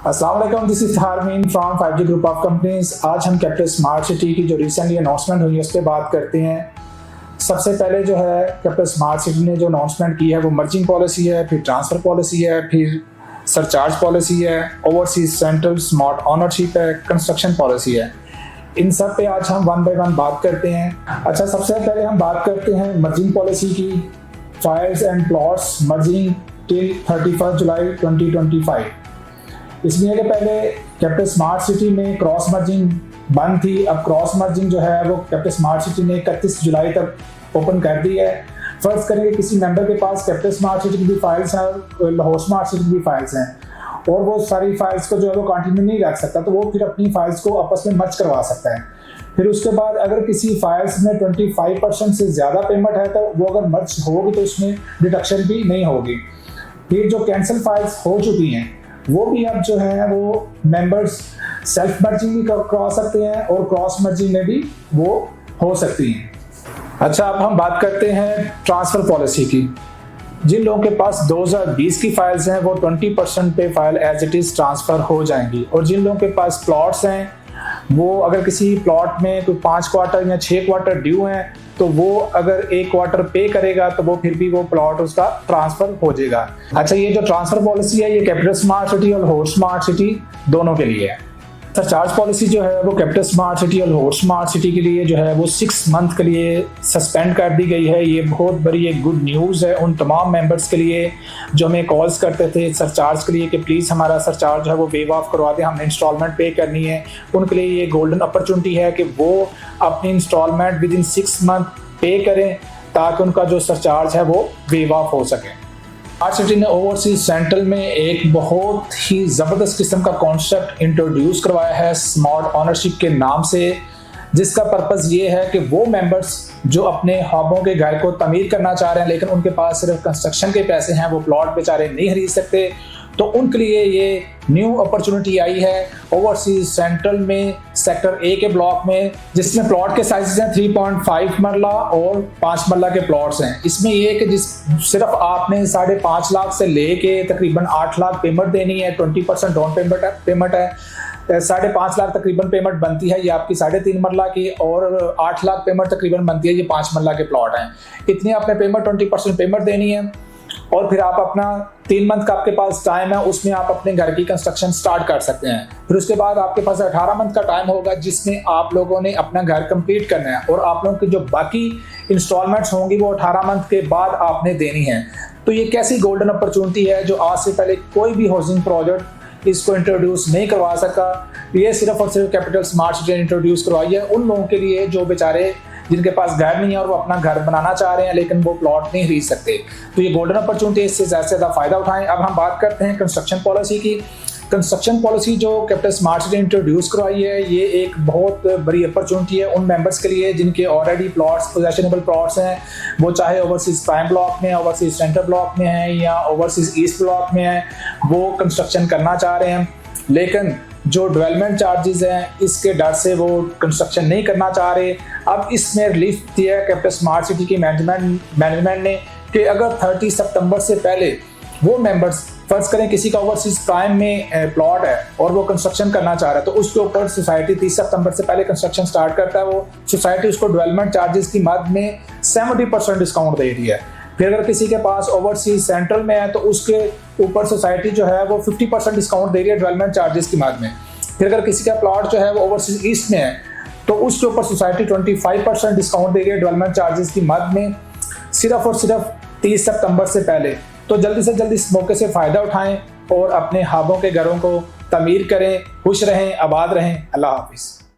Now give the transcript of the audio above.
अस्सलाम वालेकुम, this is Harmeen from 5G group of companies. आज हम कैपिटल स्मार्ट सिटी की जो रिसेंटली अनाउंसमेंट हुई है उस पर बात करते हैं। सबसे पहले जो है कैपिटल स्मार्ट सिटी ने जो अनाउंसमेंट की है वो मर्जिंग पॉलिसी है, फिर ट्रांसफ़र पॉलिसी है, फिर सरचार्ज पॉलिसी है, ओवरसीज सेंट्रल स्मार्ट ओनरशिप है, कंस्ट्रक्शन पॉलिसी है। इन सब पे आज हम वन बाय वन बात करते हैं। अच्छा, सबसे पहले हम बात करते हैं मर्जिंग पॉलिसी की। Files and plots merging till 31 जुलाई 2025। इसमें है कि पहले कैपिटल स्मार्ट सिटी में क्रॉस मर्जिंग बंद थी। अब क्रॉस मर्जिंग जो है वो कैपिटल स्मार्ट सिटी ने 31 जुलाई तक ओपन कर दी है। फर्ज करेंगे किसी मेंबर के पास कैपिटल स्मार्ट सिटी की भी फाइल्स हैं, लाहौर स्मार्ट सिटी की भी फाइल्स हैं, और वो सारी फाइल्स को जो है वो कंटिन्यू नहीं रख सकता, तो वो फिर अपनी फाइल्स को आपस में मर्ज करवा सकता है। फिर उसके बाद अगर किसी फाइल्स में 25% से ज़्यादा पेमेंट है तो वो अगर मर्ज होगी तो उसमें डिडक्शन भी नहीं होगी। फिर जो कैंसिल फाइल्स हो चुकी हैं वो भी अब जो है वो मेंबर्स सेल्फ मर्जिंग भी करवा सकते हैं और क्रॉस मर्जिंग में भी वो हो सकती हैं। अच्छा, अब हम बात करते हैं ट्रांसफ़र पॉलिसी की। जिन लोगों के पास 2020 की फाइल्स हैं वो 20% पे file as it is transfer हो जाएंगी, और जिन लोगों के पास प्लॉट्स हैं वो अगर किसी प्लॉट में कोई 5 क्वार्टर या 6 क्वार्टर ड्यू हैं तो वो अगर 1 क्वार्टर पे करेगा तो वो फिर भी वो प्लॉट उसका ट्रांसफ़र हो जाएगा। अच्छा, ये जो ट्रांसफ़र पॉलिसी है ये कैपिटल स्मार्ट सिटी और लाहौर स्मार्ट सिटी दोनों के लिए है। सरचार्ज पॉलिसी जो है वो कैपिटल स्मार्ट सिटी और लाहौर स्मार्ट सिटी के लिए जो है वो 6 मंथ के लिए सस्पेंड कर दी गई है। ये बहुत बड़ी एक गुड न्यूज़ है उन तमाम मेंबर्स के लिए जो हमें कॉल्स करते थे सरचार्ज के लिए कि प्लीज़ हमारा सरचार्ज है वो वेव ऑफ करवा दें, हमने इंस्टॉलमेंट पे करनी है। उनके लिए ये गोल्डन अपॉर्चुनिटी है कि वो अपनी इंस्टॉलमेंट विद इन 6 मंथ पे करें ताकि उनका जो सरचार्ज है वो वेव ऑफ हो सके। स्मार्ट सिटी ने ओवरसीज सेंट्रल में एक बहुत ही ज़बरदस्त किस्म का कॉन्सेप्ट इंट्रोड्यूस करवाया है स्मार्ट ओनरशिप के नाम से, जिसका पर्पज़ ये है कि वो मेंबर्स जो अपने ख्वाबों के घर को तमीर करना चाह रहे हैं लेकिन उनके पास सिर्फ कंस्ट्रक्शन के पैसे हैं, वो प्लॉट बेचारे नहीं खरीद सकते, तो उनके लिए ये न्यू अपॉर्चुनिटी आई है ओवरसीज सेंट्रल में सेक्टर ए के ब्लॉक में, जिसमें प्लॉट के साइजेस हैं 3.5 मरला और 5 मरला के प्लॉट्स हैं। इसमें ये कि सिर्फ आपने 5.5 लाख से लेके तकरीबन 8 लाख पेमेंट देनी है। 20% डाउन पेमेंट है। 5.5 लाख तकरीबन पेमेंट बनती है ये आपकी 3.5 मरला की, और 8 लाख पेमेंट तकरीबन बनती है ये 5 मरला के प्लॉट हैं। इतनी आपने पेमेंट 20% पेमेंट देनी है, और फिर आप अपना 3 मंथ का आपके पास टाइम है, उसमें आप अपने घर की कंस्ट्रक्शन स्टार्ट कर सकते हैं। फिर उसके बाद आपके पास 18 मंथ का टाइम होगा जिसमें आप लोगों ने अपना घर कंप्लीट करना है, और आप लोगों की जो बाकी इंस्टॉलमेंट्स होंगी वो 18 मंथ के बाद आपने देनी है। तो ये कैसी गोल्डन अपॉर्चुनिटी है जो आज से पहले कोई भी हाउसिंग प्रोजेक्ट इसको इंट्रोड्यूस नहीं करवा सका। ये सिर्फ और सिर्फ कैपिटल स्मार्ट सिटी ने इंट्रोड्यूस करवाई है उन लोगों के लिए जो बेचारे जिनके पास घर नहीं है और वो अपना घर बनाना चाह रहे हैं लेकिन वो प्लॉट नहीं खरीद सकते। तो ये गोल्डन अपॉर्चुनिटी, इससे ज़्यादा से ज़्यादा फ़ायदा उठाएं। अब हम बात करते हैं कंस्ट्रक्शन पॉलिसी की। कंस्ट्रक्शन पॉलिसी जो कैपिटल स्मार्ट सिटी ने इंट्रोड्यूस करवाई है ये एक बहुत बड़ी अपॉर्चुनिटी है उन मेंबर्स के लिए जिनके ऑलरेडी प्लॉट्स पोजेशनेबल प्लॉट्स हैं, वो चाहे ओवरसीज प्राइम ब्लॉक में, ओवरसीज सेंटर ब्लॉक में है या ओवरसीज ईस्ट ब्लॉक में है, वो कंस्ट्रक्शन करना चाह रहे हैं लेकिन जो डेवलपमेंट चार्जेस हैं इसके डर से वो कंस्ट्रक्शन नहीं करना चाह रहे। अब इसमें रिलीफ दिया है कैपिटल स्मार्ट सिटी की मैनेजमेंट ने कि अगर 30 सितंबर से पहले वो मेंबर्स, फर्ज करें किसी का ओवरसीज प्राइम में प्लॉट है और वो कंस्ट्रक्शन करना चाह रहा है, तो उसके ऊपर सोसाइटी 30 सितंबर से पहले कंस्ट्रक्शन स्टार्ट करता है, वो सोसाइटी उसको डेवलपमेंट चार्जेस की मद में 70% डिस्काउंट दे रही है। फिर अगर किसी के पास ओवरसीज सेंट्रल में है तो उसके ऊपर सोसाइटी जो है वो 50% डिस्काउंट दे रही है डेवलपमेंट चार्जेस की मद में। फिर अगर किसी का प्लॉट जो है वो ओवरसीज ईस्ट में है तो उसके ऊपर सोसाइटी 25% डिस्काउंट दे रही है डेवलपमेंट चार्जेस की मद में, सिर्फ और सिर्फ 30 सितंबर से पहले। तो जल्दी से जल्दी इस मौके से फ़ायदा उठाएं और अपने ख्वाबों के घरों को तमीर करें। खुश रहें, आबाद रहें। अल्लाह हाफिज़।